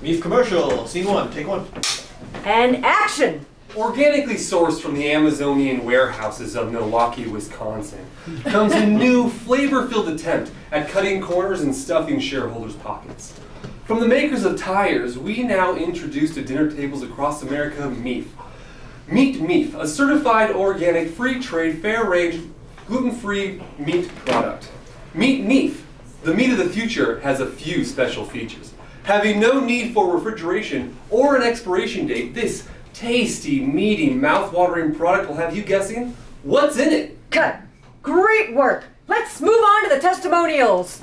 Beef commercial, scene one, take one. And action! Organically sourced from the Amazonian warehouses of Milwaukee, Wisconsin, comes a new flavor-filled attempt at cutting corners and stuffing shareholders' pockets. From the makers of tires, we now introduce to dinner tables across America Meef. Meat Meef, a certified organic, free-trade, fair-range, gluten-free meat product. Meat Meef, the meat of the future, has a few special features. Having no need for refrigeration or an expiration date, this tasty, meaty, mouth-watering product will have you guessing what's in it. Cut! Great work! Let's move on to the testimonials.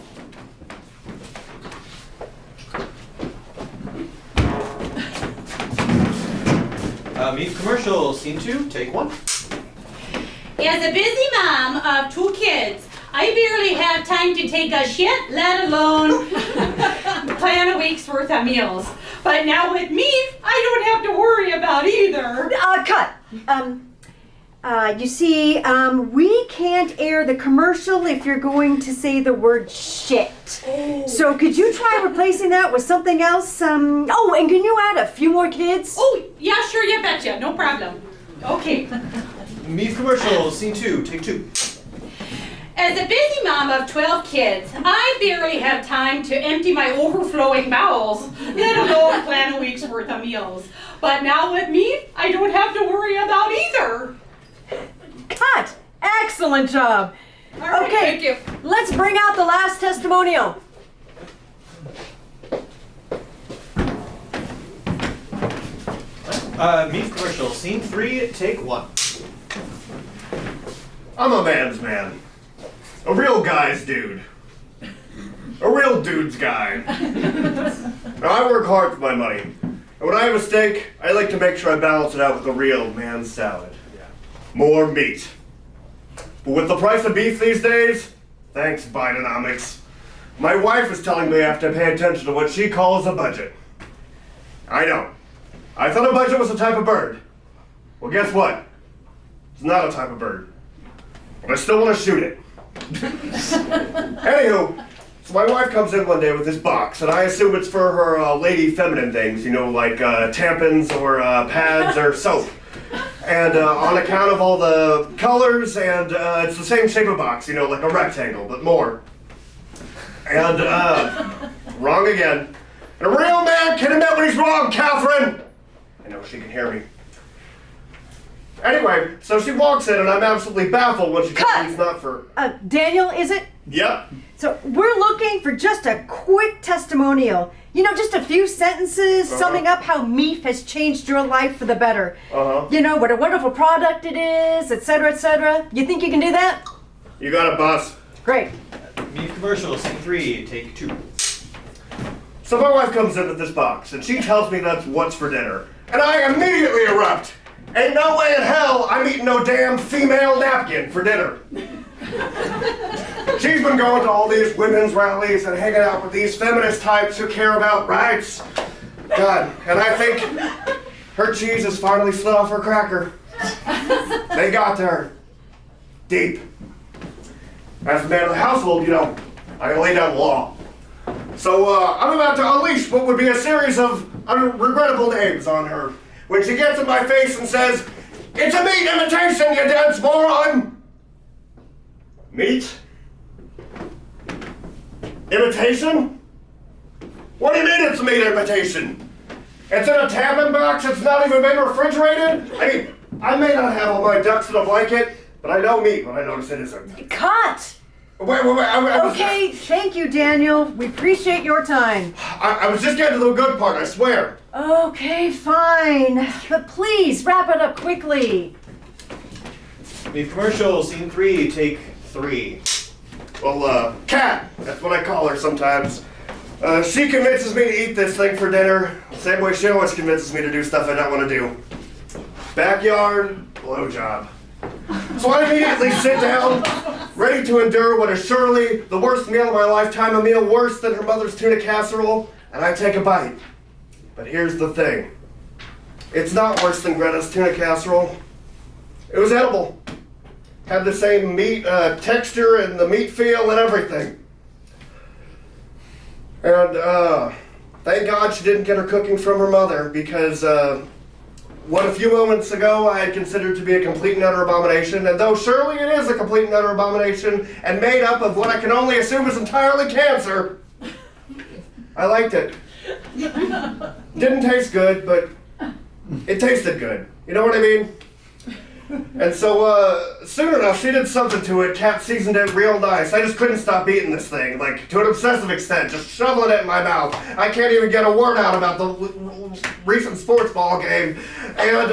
Beef commercial, scene two, take one. As a busy mom of 2 kids, I barely have time to take a shit, let alone plan a week's worth of meals. But now with me, I don't have to worry about either. Cut! You see, we can't air the commercial if you're going to say the word shit. Oh. So could you try replacing that with something else? And can you add a few more kids? Oh, yeah, sure, you betcha, no problem. Okay. Beef commercial, scene two, take two. As a busy mom of 12 kids, I barely have time to empty my overflowing bowels, let alone plan a week's worth of meals. But now with me, I don't have to worry about either. Cut! Excellent job! All right, Okay, thank you. let's bring out the last testimonial. Beef commercial, scene three, take one. I'm a man's man. A real guy's dude. A real dude's guy. Now, I work hard for my money. And when I have a steak, I like to make sure I balance it out with a real man's salad. More meat. But with the price of beef these days, thanks Bidenomics, my wife is telling me I have to pay attention to what she calls a budget. I know. I thought a budget was a type of bird. Well, guess what? It's not a type of bird. But I still want to shoot it. Anywho, so my wife comes in one day with this box, and I assume it's for her lady feminine things, like tampons or pads or soap. And on account of all the colors, and it's the same shape of box, like a rectangle, but more. And, wrong again. And a real man can admit when he's wrong, Catherine! I know she can hear me. Anyway, so she walks in, and I'm absolutely baffled when she tells me it's not for... Daniel, is it? Yep. So we're looking for just a quick testimonial. Just a few sentences summing up how Meef has changed your life for the better. What a wonderful product it is, etc., etc. You think you can do that? You got it, boss. Great. Beef commercial, scene three, take two. So my wife comes in with this box, and she tells me that's what's for dinner. And I immediately erupt. Ain't no way in hell I'm eating no damn female napkin for dinner. She's been going to all these women's rallies and hanging out with these feminist types who care about rights. God, and I think her cheese has finally slid off her cracker. They got there. Deep. As the man of the household, I lay down the law. So I'm about to unleash what would be a series of regrettable names on her. When she gets in my face and says, "It's a meat imitation, you dense moron!" Meat? Imitation? What do you mean it's a meat imitation? It's in a tampon box, it's not even been refrigerated? I may not have all my ducks in a blanket, but I know meat when I notice it isn't. Cut! Wait, Okay, thank you, Daniel. We appreciate your time. I was just getting to the good part, I swear. Okay, fine. But please, wrap it up quickly. Beef commercial, scene three, take three. Well, Kat, that's what I call her sometimes. She convinces me to eat this thing for dinner, the same way she always convinces me to do stuff I don't want to do. Backyard, blowjob. So I immediately sit down, ready to endure what is surely the worst meal of my lifetime, a meal worse than her mother's tuna casserole, and I take a bite. But here's the thing. It's not worse than Greta's tuna casserole. It was edible. Had the same meat texture and the meat feel and everything. And thank God she didn't get her cooking from her mother, because what a few moments ago I had considered to be a complete and utter abomination, and though surely it is a complete and utter abomination and made up of what I can only assume is entirely cancer, I liked it. Didn't taste good, but it tasted good. You know what I mean? And so, soon enough, she did something to it. Cat seasoned it real nice. I just couldn't stop eating this thing, like, to an obsessive extent, just shoveling it in my mouth. I can't even get a word out about the recent sports ball game. And,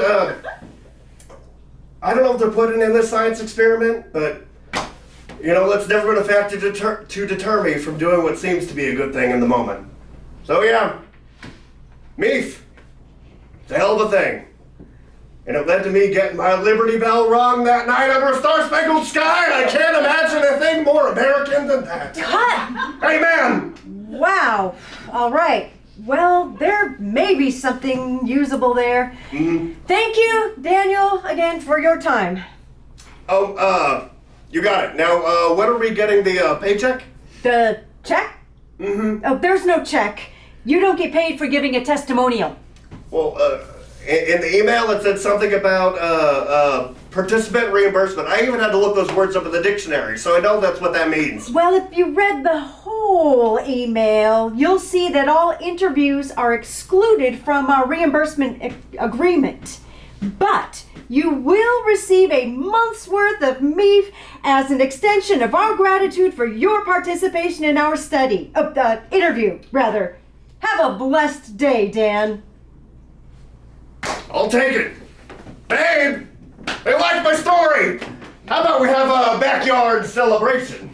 I don't know if they're putting in this science experiment, but, you know, that's never been a factor to deter me from doing what seems to be a good thing in the moment. So, yeah, Meef, it's a hell of a thing. And it led to me getting my Liberty Bell rung that night under a star-spangled sky, and I can't imagine a thing more American than that. Cut! Amen! Wow. All right. Well, there may be something usable there. Thank you, Daniel, again for your time. Oh, you got it. Now, when are we getting the paycheck? The check? Oh, there's no check. You don't get paid for giving a testimonial. Well, in the email it said something about participant reimbursement. I even had to look those words up in the dictionary, so I know that's what that means. Well, if you read the whole email, you'll see that all interviews are excluded from our reimbursement agreement. But you will receive a month's worth of MEEF as an extension of our gratitude for your participation in our interview, rather. Have a blessed day, Dan. I'll take it. Babe, they liked my story. How about we have a backyard celebration?